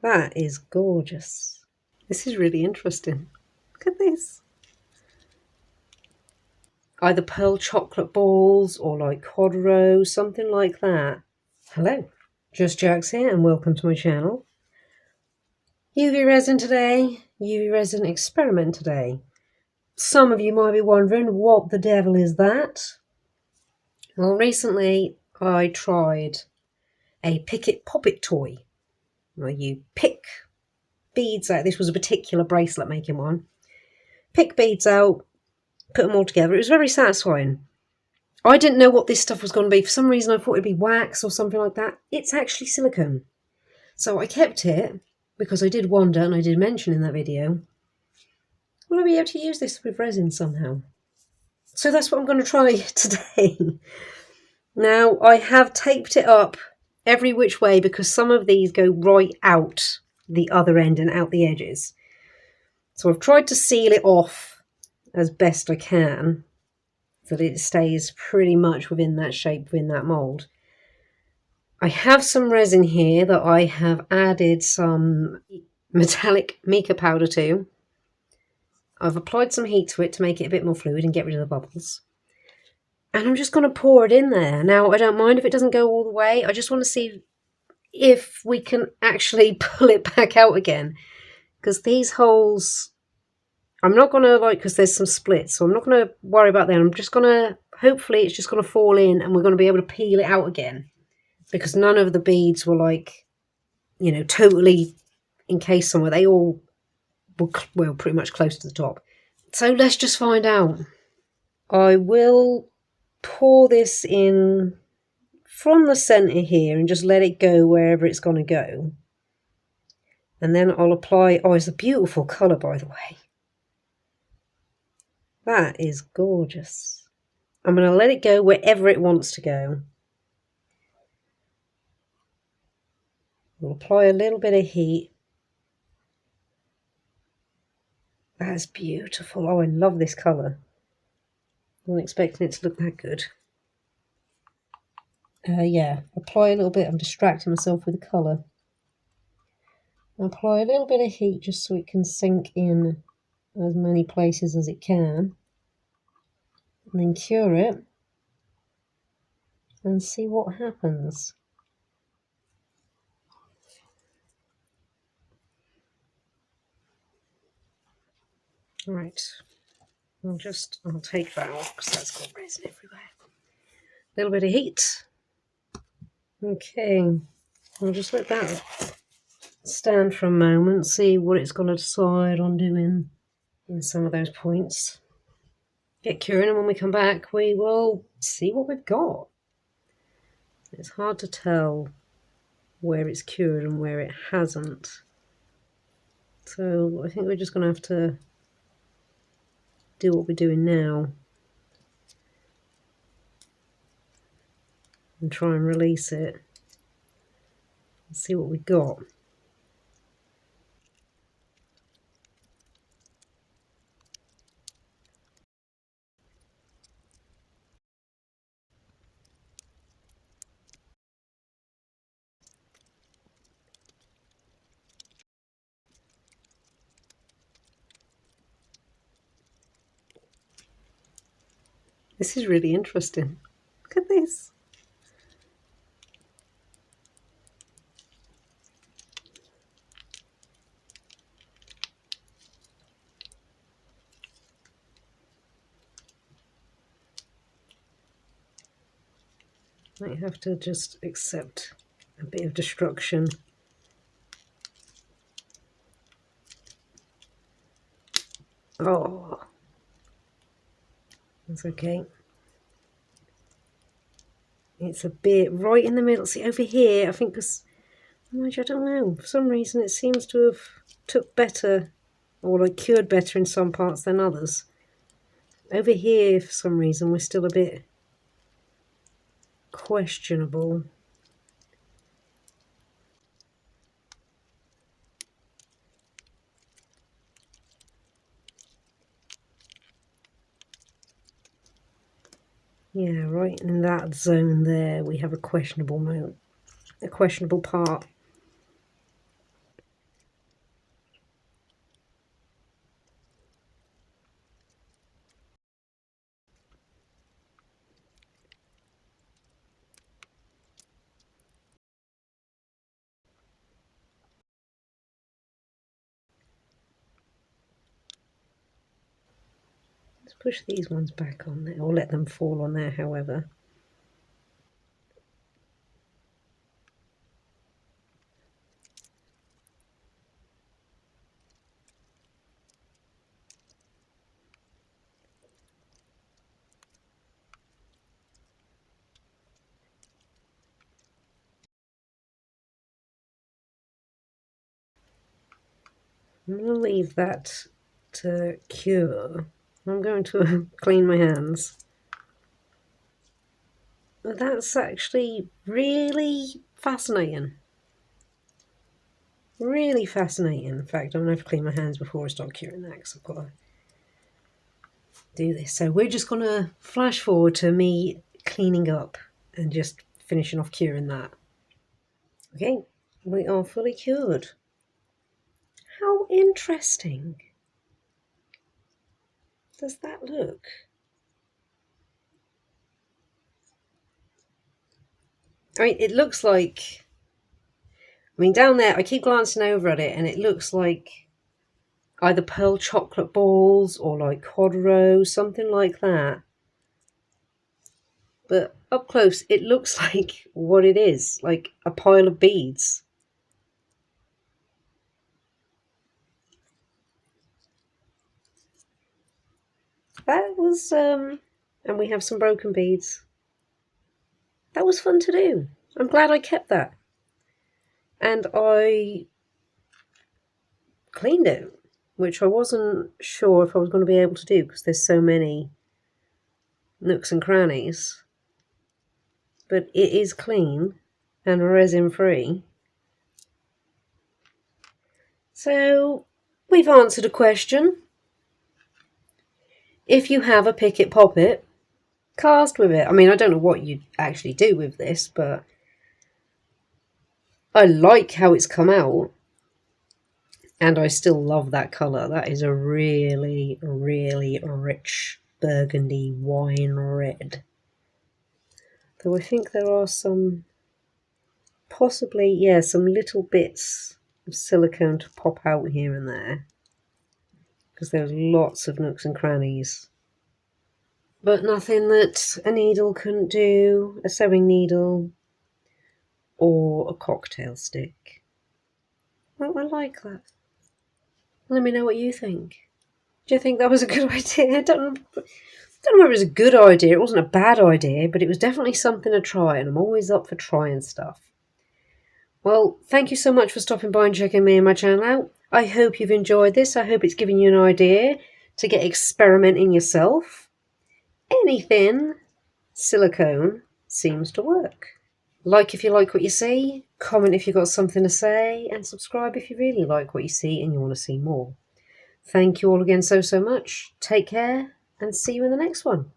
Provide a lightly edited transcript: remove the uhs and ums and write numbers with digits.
That is gorgeous. This is really interesting. Look at this. Either pearl chocolate balls or like cod roe, something like that. Hello, Just Jax here and welcome to my channel. UV resin today, UV resin experiment today. Some of you might be wondering, what the devil is that? Well, recently I tried a pick it pop it toy where you pick beads out. This was a particular bracelet making one. Pick beads out, put them all together. It was very satisfying. I didn't know what this stuff was going to be. For some reason I thought it'd be wax or something like that. It's actually silicone. So I kept it because I did wonder, and I did mention in that video, will I be able to use this with resin somehow? So that's what I'm going to try today. Now, I have taped it up every which way because some of these go right out the other end and out the edges. So I've tried to seal it off as best I can so that it stays pretty much within that shape, within that mould. I have some resin here that I have added some metallic mica powder to. I've applied some heat to it to make it a bit more fluid and get rid of the bubbles. And I'm just going to pour it in there. Now, I don't mind if it doesn't go all the way. I just want to see if we can actually pull it back out again. Because these holes, I'm not going to because there's some splits, so I'm not going to worry about that. I'm just going to, hopefully it's just going to fall in and we're going to be able to peel it out again. Because none of the beads were totally encased somewhere. They all were, pretty much close to the top. So let's just find out. I will pour this in from the centre here and just let it go wherever it's going to go. And then I'll apply, it's a beautiful colour, by the way. That is gorgeous. I'm going to let it go wherever it wants to go. We'll apply a little bit of heat. That's beautiful. Oh, I love this colour. I wasn't expecting it to look that good. Yeah, apply a little bit. I'm distracting myself with the colour. Apply a little bit of heat just so it can sink in as many places as it can. And then cure it and see what happens. Right, I'll take that off because that's got resin everywhere. A little bit of heat. Okay, I'll just let that stand for a moment, see what it's going to decide on doing in some of those points. Get curing, and when we come back we will see what we've got. It's hard to tell where it's cured and where it hasn't. So I think we're just going to have to do what we're doing now and try and release it and see what we got. This is really interesting. Look at this. Might have to just accept a bit of destruction. Oh, that's okay. It's a bit right in the middle. See, over here, I think because, I don't know, for some reason it seems to have took better, or cured better in some parts than others. Over here, for some reason, we're still a bit questionable. Yeah, right in that zone there, we have a questionable part. push these ones back on there, or let them fall on there, however. I'm going to leave that to cure. I'm going to clean my hands. That's actually really fascinating. Really fascinating. In fact, I'm going to have to clean my hands before I start curing that, because I've got to do this. So we're just going to flash forward to me cleaning up and just finishing off curing that. Okay, we are fully cured. How interesting does that look? I mean, it looks like... I mean, down there, I keep glancing over at it, and it looks like either pearl chocolate balls or like Codro, something like that. But up close, it looks like what it is, like a pile of beads. That was, and we have some broken beads. That was fun to do. I'm glad I kept that. And I cleaned it, which I wasn't sure if I was going to be able to do because there's so many nooks and crannies. But it is clean and resin free. So we've answered a question. If you have a pick it pop it, cast with it. I mean, I don't know what you'd actually do with this, but I like how it's come out. And I still love that colour. That is a really, really rich burgundy wine red. Though I think there are some, possibly, yeah, some little bits of silicone to pop out here and there. Because there's lots of nooks and crannies. But nothing that a needle couldn't do, a sewing needle, or a cocktail stick. Well, I like that. Let me know what you think. Do you think that was a good idea? I don't know whether it was a good idea. It wasn't a bad idea, but it was definitely something to try, and I'm always up for trying stuff. Well, thank you so much for stopping by and checking me and my channel out. I hope you've enjoyed this. I hope it's given you an idea to get experimenting yourself. Anything silicone seems to work. Like if you like what you see, comment if you've got something to say, and subscribe if you really like what you see and you want to see more. Thank you all again so much. Take care and see you in the next one.